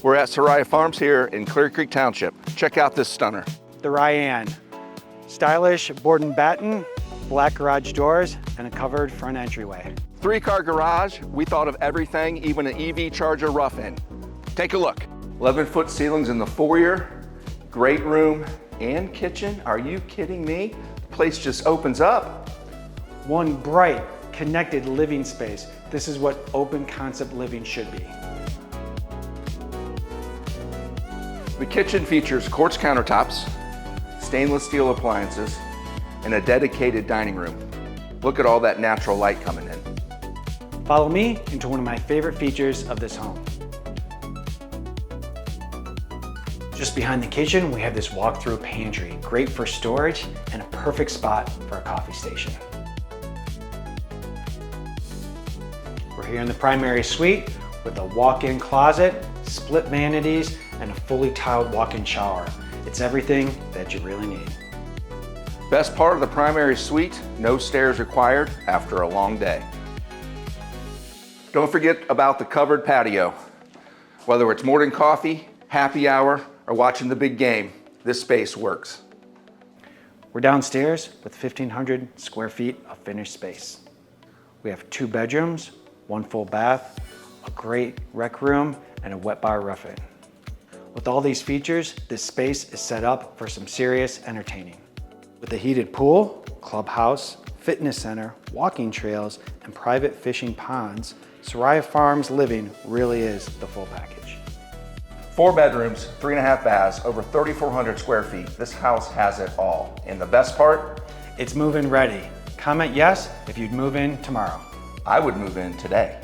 We're at Soraya Farms here in Clearcreek Township. Check out this stunner. The Ryanne. Stylish board and batten, black garage doors, and a covered front entryway. 3-car garage. We thought of everything, even an EV charger rough-in. Take a look. 11-foot ceilings in the foyer, great room and kitchen. Are you kidding me? The place just opens up. One bright, connected living space. This is what open concept living should be. The kitchen features quartz countertops, stainless steel appliances, and a dedicated dining room. Look at all that natural light coming in. Follow me into one of my favorite features of this home. Just behind the kitchen, we have this walk-through pantry, great for storage and a perfect spot for a coffee station. We're here in the primary suite with a walk-in closet, split vanities, and a fully tiled walk-in shower. It's everything that you really need. Best part of the primary suite, no stairs required after a long day. Don't forget about the covered patio. Whether it's morning coffee, happy hour, or watching the big game, this space works. We're downstairs with 1,500 square feet of finished space. We have 2 bedrooms, 1 full bath, a great rec room, and a wet bar rough-in. With all these features, this space is set up for some serious entertaining. With a heated pool, clubhouse, fitness center, walking trails, and private fishing ponds, Soraya Farms living really is the full package. 4 bedrooms, 3.5 baths, over 3,400 square feet. This house has it all. And the best part? It's move-in ready. Comment yes if you'd move in tomorrow. I would move in today.